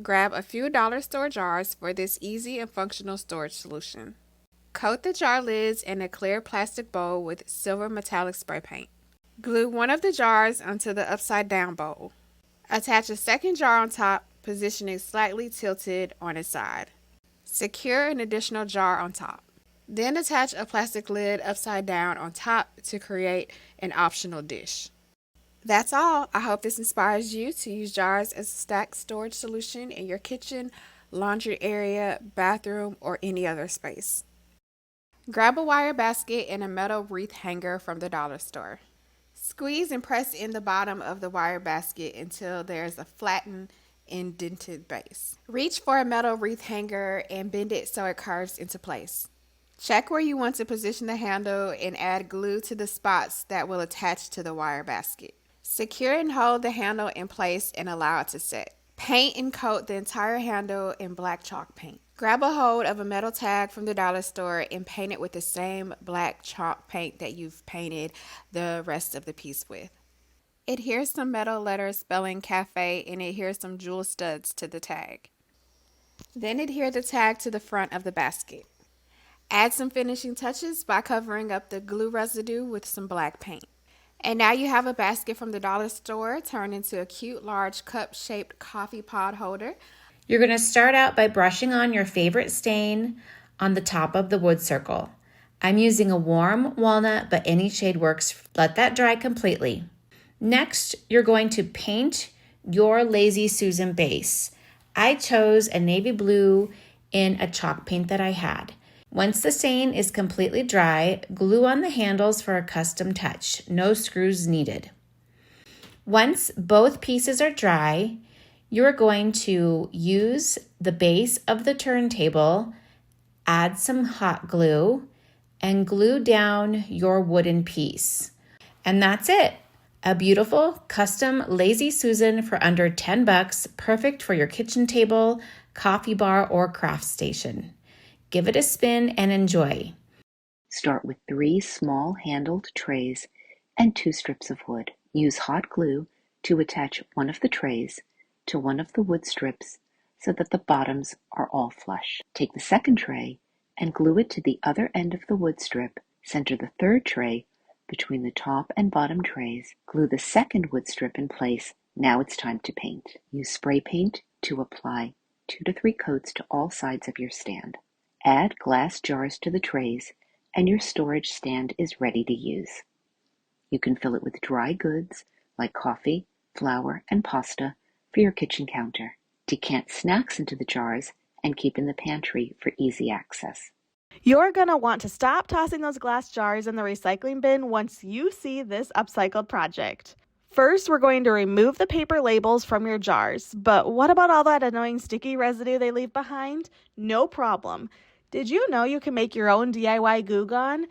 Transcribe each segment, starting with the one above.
Grab a few dollar store jars for this easy and functional storage solution. Coat the jar lids in a clear plastic bowl with silver metallic spray paint. Glue one of the jars onto the upside down bowl. Attach a second jar on top, positioning slightly tilted on its side. Secure an additional jar on top. Then attach a plastic lid upside down on top to create an optional dish. That's all. I hope this inspires you to use jars as a stacked storage solution in your kitchen, laundry area, bathroom, or any other space. Grab a wire basket and a metal wreath hanger from the dollar store. Squeeze and press in the bottom of the wire basket until there's a flattened, indented base. Reach for a metal wreath hanger and bend it so it curves into place. Check where you want to position the handle and add glue to the spots that will attach to the wire basket. Secure and hold the handle in place and allow it to set. Paint and coat the entire handle in black chalk paint. Grab a hold of a metal tag from the dollar store and paint it with the same black chalk paint that you've painted the rest of the piece with. Adhere some metal letters spelling cafe and adhere some jewel studs to the tag. Then adhere the tag to the front of the basket. Add some finishing touches by covering up the glue residue with some black paint. And now you have a basket from the dollar store turned into a cute large cup-shaped coffee pod holder. You're going to start out by brushing on your favorite stain on the top of the wood circle. I'm using a warm walnut, but any shade works. Let that dry completely. Next, you're going to paint your Lazy Susan base. I chose a navy blue in a chalk paint that I had. Once the stain is completely dry, glue on the handles for a custom touch. No screws needed. Once both pieces are dry, you're going to use the base of the turntable, add some hot glue, and glue down your wooden piece. And that's it. A beautiful custom Lazy Susan for under $10, perfect for your kitchen table, coffee bar, or craft station. Give it a spin and enjoy. Start with 3 small handled trays and 2 strips of wood. Use hot glue to attach one of the trays to one of the wood strips so that the bottoms are all flush. Take the second tray and glue it to the other end of the wood strip. Center the third tray between the top and bottom trays. Glue the second wood strip in place. Now it's time to paint. Use spray paint to apply 2 to 3 coats to all sides of your stand. Add glass jars to the trays and your storage stand is ready to use. You can fill it with dry goods like coffee, flour, and pasta for your kitchen counter. Decant snacks into the jars and keep in the pantry for easy access. You're going to want to stop tossing those glass jars in the recycling bin once you see this upcycled project. First, we're going to remove the paper labels from your jars, but what about all that annoying sticky residue they leave behind? No problem. Did you know you can make your own DIY Goo Gone?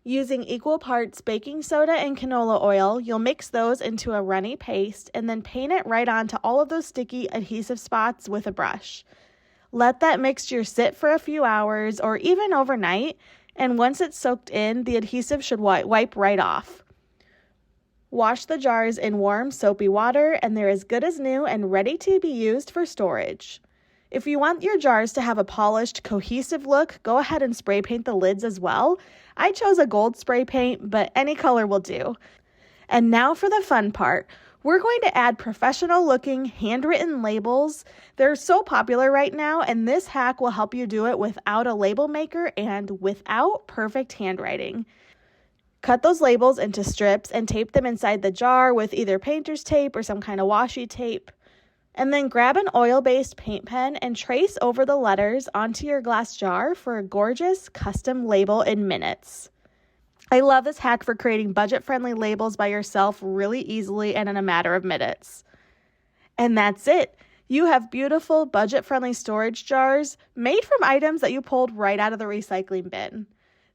Using equal parts baking soda and canola oil, you'll mix those into a runny paste and then paint it right onto all of those sticky adhesive spots with a brush. Let that mixture sit for a few hours or even overnight, and once it's soaked in, the adhesive should wipe right off. Wash the jars in warm, soapy water, and they're as good as new and ready to be used for storage. If you want your jars to have a polished, cohesive look, go ahead and spray paint the lids as well. I chose a gold spray paint, but any color will do. And now for the fun part. We're going to add professional-looking handwritten labels. They're so popular right now, and this hack will help you do it without a label maker and without perfect handwriting. Cut those labels into strips and tape them inside the jar with either painter's tape or some kind of washi tape. And then grab an oil-based paint pen and trace over the letters onto your glass jar for a gorgeous custom label in minutes. I love this hack for creating budget-friendly labels by yourself really easily and in a matter of minutes. And that's it. You have beautiful, budget-friendly storage jars made from items that you pulled right out of the recycling bin.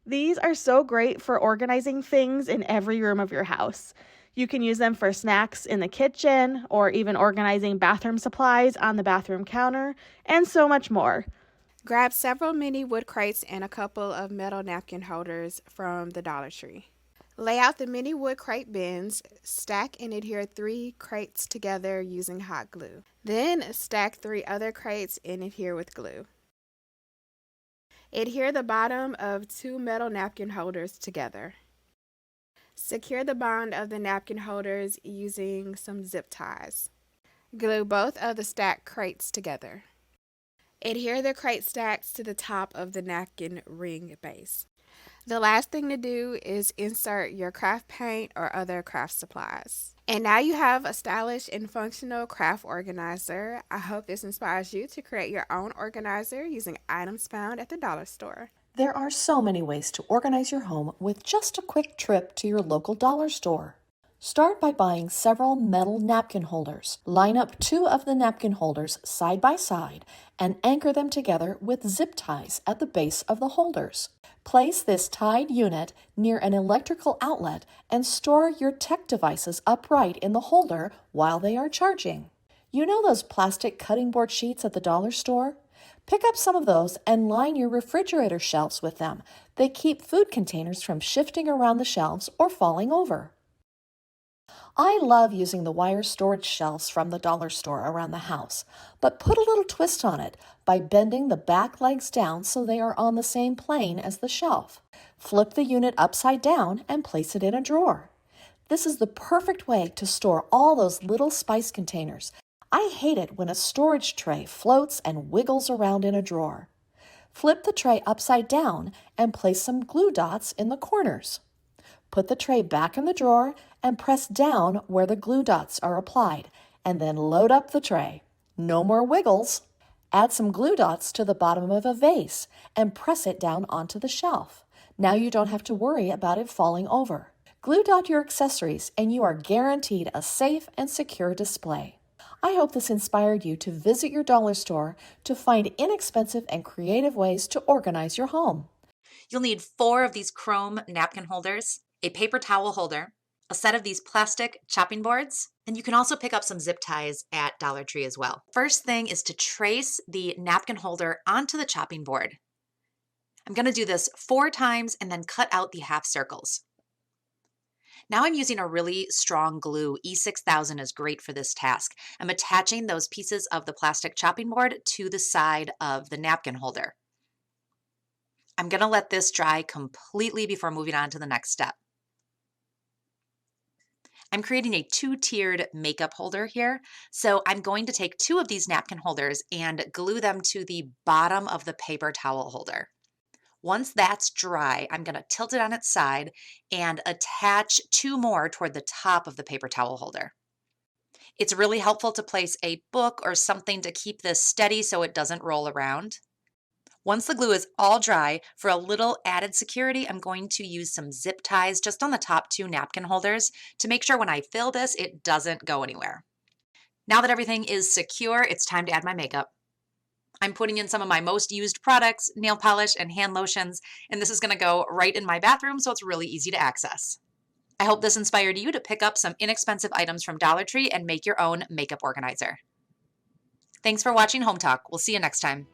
These are so great for organizing things in every room of your house. You can use them for snacks in the kitchen or even organizing bathroom supplies on the bathroom counter and so much more. Grab several mini wood crates and a couple of metal napkin holders from the Dollar Tree. Lay out the mini wood crate bins, stack and adhere 3 crates together using hot glue. Then stack 3 other crates and adhere with glue. Adhere the bottom of 2 metal napkin holders together. Secure the bottom of the napkin holders using some zip ties. Glue both of the stacked crates together. Adhere the crate stacks to the top of the napkin ring base. The last thing to do is insert your craft paint or other craft supplies. And now you have a stylish and functional craft organizer. I hope this inspires you to create your own organizer using items found at the dollar store. There are so many ways to organize your home with just a quick trip to your local dollar store. Start by buying several metal napkin holders. Line up 2 of the napkin holders side by side and anchor them together with zip ties at the base of the holders. Place this tied unit near an electrical outlet and store your tech devices upright in the holder while they are charging. You know those plastic cutting board sheets at the dollar store? Pick up some of those and line your refrigerator shelves with them. They keep food containers from shifting around the shelves or falling over. I love using the wire storage shelves from the dollar store around the house, but put a little twist on it by bending the back legs down so they are on the same plane as the shelf. Flip the unit upside down and place it in a drawer. This is the perfect way to store all those little spice containers. I hate it when a storage tray floats and wiggles around in a drawer. Flip the tray upside down and place some glue dots in the corners. Put the tray back in the drawer and press down where the glue dots are applied, and then load up the tray. No more wiggles. Add some glue dots to the bottom of a vase and press it down onto the shelf. Now you don't have to worry about it falling over. Glue dot your accessories and you are guaranteed a safe and secure display. I hope this inspired you to visit your dollar store to find inexpensive and creative ways to organize your home. You'll need 4 of these chrome napkin holders, a paper towel holder, a set of these plastic chopping boards, and you can also pick up some zip ties at Dollar Tree as well. First thing is to trace the napkin holder onto the chopping board. I'm going to do this 4 times and then cut out the half circles. Now I'm using a really strong glue. E6000 is great for this task. I'm attaching those pieces of the plastic chopping board to the side of the napkin holder. I'm going to let this dry completely before moving on to the next step. I'm creating a 2-tiered makeup holder here. So I'm going to take 2 of these napkin holders and glue them to the bottom of the paper towel holder. Once that's dry, I'm going to tilt it on its side and attach 2 more toward the top of the paper towel holder. It's really helpful to place a book or something to keep this steady so it doesn't roll around. Once the glue is all dry, for a little added security, I'm going to use some zip ties just on the top 2 napkin holders to make sure when I fill this, it doesn't go anywhere. Now that everything is secure, it's time to add my makeup. I'm putting in some of my most used products, nail polish and hand lotions, and this is going to go right in my bathroom, so it's really easy to access. I hope this inspired you to pick up some inexpensive items from Dollar Tree and make your own makeup organizer. Thanks for watching Home Talk. We'll see you next time.